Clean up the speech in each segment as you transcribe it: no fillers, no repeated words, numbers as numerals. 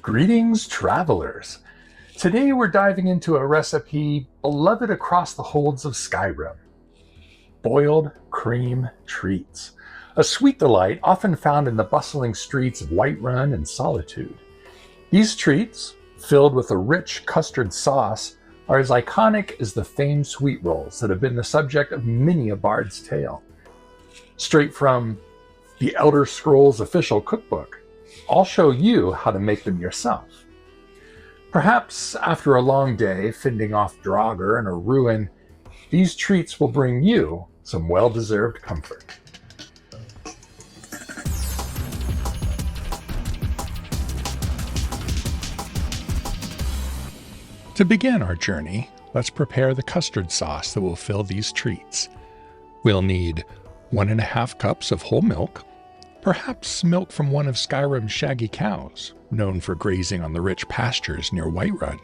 Greetings, travelers! Today we're diving into a recipe beloved across the holds of Skyrim. Boiled Creme Treats, a sweet delight often found in the bustling streets of Whiterun and Solitude. These treats, filled with a rich custard sauce, are as iconic as the famed sweetrolls that have been the subject of many a bard's tale. Straight from the Elder Scrolls Official Cookbook, I'll show you how to make them yourself. Perhaps after a long day fending off Draugr in a ruin, these treats will bring you some well-deserved comfort. To begin our journey, let's prepare the custard sauce that will fill these treats. We'll need 1.5 cups of whole milk, perhaps milk from one of Skyrim's shaggy cows, known for grazing on the rich pastures near Whiterun.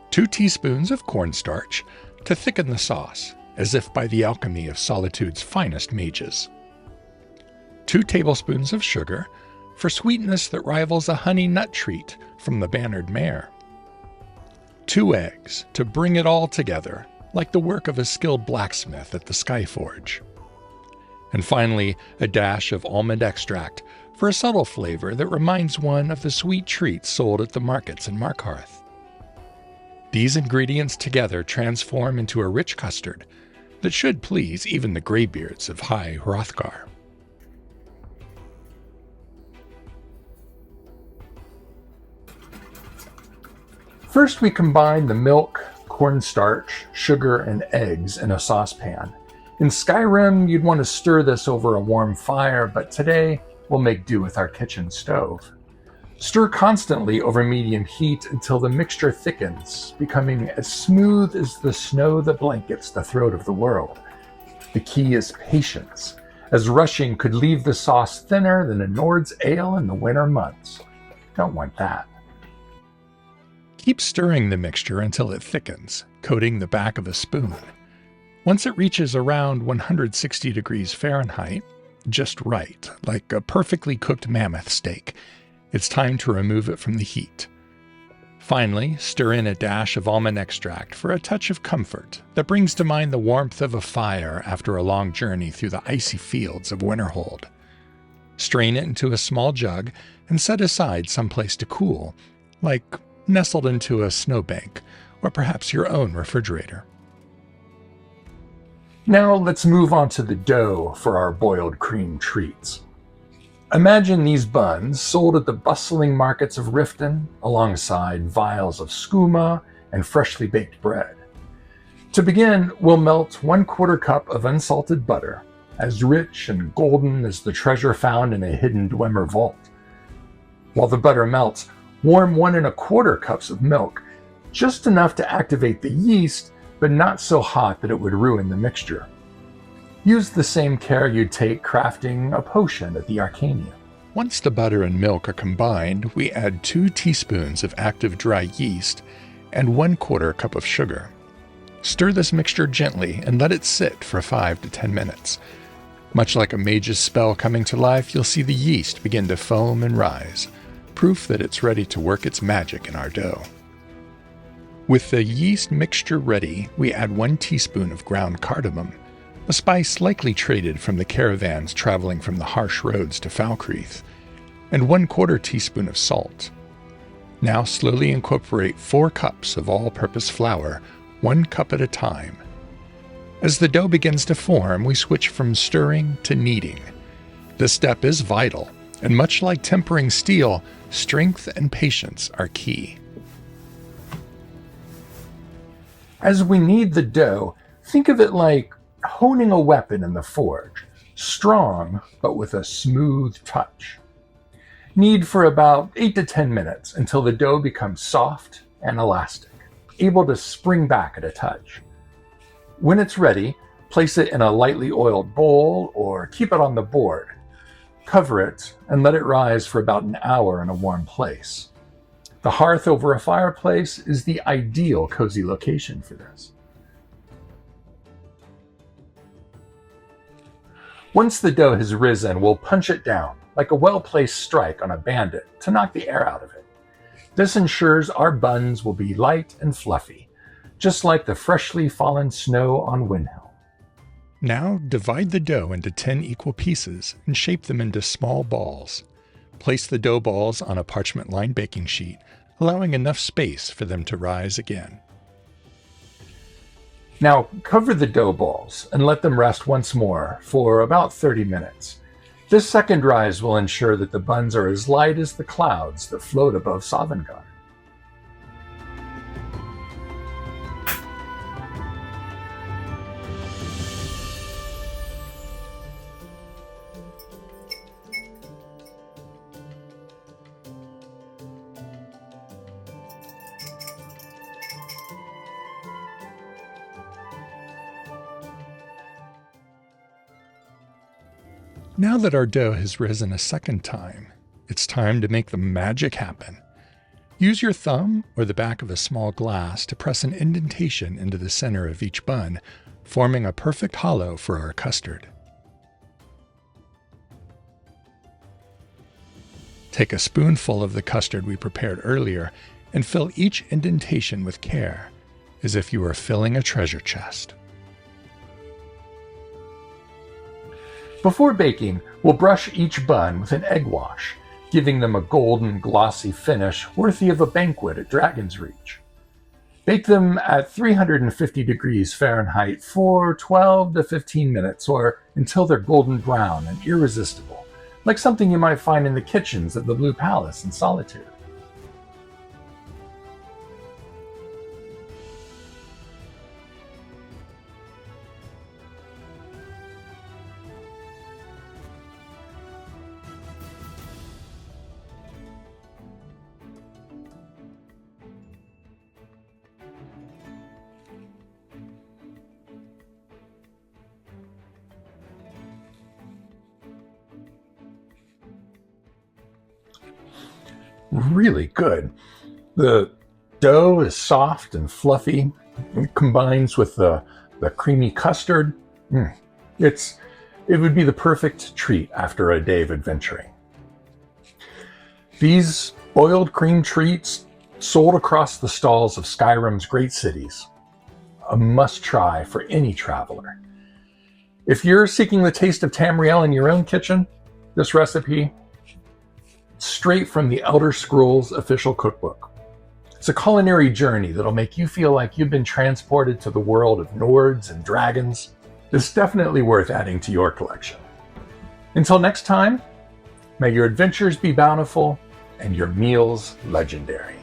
2 teaspoons of cornstarch to thicken the sauce, as if by the alchemy of Solitude's finest mages. 2 tablespoons of sugar for sweetness that rivals a honey nut treat from the Bannered Mare. 2 eggs to bring it all together, like the work of a skilled blacksmith at the Skyforge. And finally, a dash of almond extract for a subtle flavor that reminds one of the sweet treats sold at the markets in Markarth. These ingredients together transform into a rich custard that should please even the graybeards of High Hrothgar. First, we combine the milk, cornstarch, sugar, and eggs in a saucepan. In Skyrim, you'd want to stir this over a warm fire, but today we'll make do with our kitchen stove. Stir constantly over medium heat until the mixture thickens, becoming as smooth as the snow that blankets the throat of the world. The key is patience, as rushing could leave the sauce thinner than a Nord's ale in the winter months. Don't want that. Keep stirring the mixture until it thickens, coating the back of a spoon. Once it reaches around 160 degrees Fahrenheit, just right, like a perfectly cooked mammoth steak, it's time to remove it from the heat. Finally, stir in a dash of almond extract for a touch of comfort that brings to mind the warmth of a fire after a long journey through the icy fields of Winterhold. Strain it into a small jug and set aside someplace to cool, like nestled into a snowbank or perhaps your own refrigerator. Now let's move on to the dough for our boiled cream treats. Imagine these buns sold at the bustling markets of Riften alongside vials of skooma and freshly baked bread. To begin, we'll melt 1/4 cup of unsalted butter, as rich and golden as the treasure found in a hidden Dwemer vault. While the butter melts, warm 1¼ cups of milk, just enough to activate the yeast, but not so hot that it would ruin the mixture. Use the same care you'd take crafting a potion at the Arcania. Once the butter and milk are combined, we add 2 teaspoons of active dry yeast and 1/4 cup of sugar. Stir this mixture gently and let it sit for 5 to 10 minutes. Much like a mage's spell coming to life, you'll see the yeast begin to foam and rise, proof that it's ready to work its magic in our dough. With the yeast mixture ready, we add 1 teaspoon of ground cardamom, a spice likely traded from the caravans traveling from the harsh roads to Falkreath, and 1/4 teaspoon of salt. Now slowly incorporate 4 cups of all-purpose flour, 1 cup at a time. As the dough begins to form, we switch from stirring to kneading. This step is vital, and much like tempering steel, strength and patience are key. As we knead the dough, think of it like honing a weapon in the forge, strong but with a smooth touch. Knead for about 8 to 10 minutes until the dough becomes soft and elastic, able to spring back at a touch. When it's ready, place it in a lightly oiled bowl or keep it on the board. Cover it and let it rise for about an hour in a warm place. The hearth over a fireplace is the ideal cozy location for this. Once the dough has risen, we'll punch it down, like a well-placed strike on a bandit, to knock the air out of it. This ensures our buns will be light and fluffy, just like the freshly fallen snow on Windhelm. Now divide the dough into 10 equal pieces and shape them into small balls. Place the dough balls on a parchment-lined baking sheet, allowing enough space for them to rise again. Now cover the dough balls and let them rest once more for about 30 minutes. This second rise will ensure that the buns are as light as the clouds that float above Sovngarde. Now that our dough has risen a second time, it's time to make the magic happen. Use your thumb or the back of a small glass to press an indentation into the center of each bun, forming a perfect hollow for our custard. Take a spoonful of the custard we prepared earlier and fill each indentation with care, as if you were filling a treasure chest. Before baking, we'll brush each bun with an egg wash, giving them a golden, glossy finish worthy of a banquet at Dragon's Reach. Bake them at 350 degrees Fahrenheit for 12 to 15 minutes or until they're golden brown and irresistible, like something you might find in the kitchens of the Blue Palace in Solitude. Really good. The dough is soft and fluffy. It combines with the creamy custard. It would be the perfect treat after a day of adventuring. These boiled cream treats sold across the stalls of Skyrim's great cities. A must-try for any traveler. If you're seeking the taste of Tamriel in your own kitchen, this recipe, straight from the Elder Scrolls Official Cookbook. It's a culinary journey that'll make you feel like you've been transported to the world of Nords and dragons. It's definitely worth adding to your collection. Until next time, may your adventures be bountiful and your meals legendary.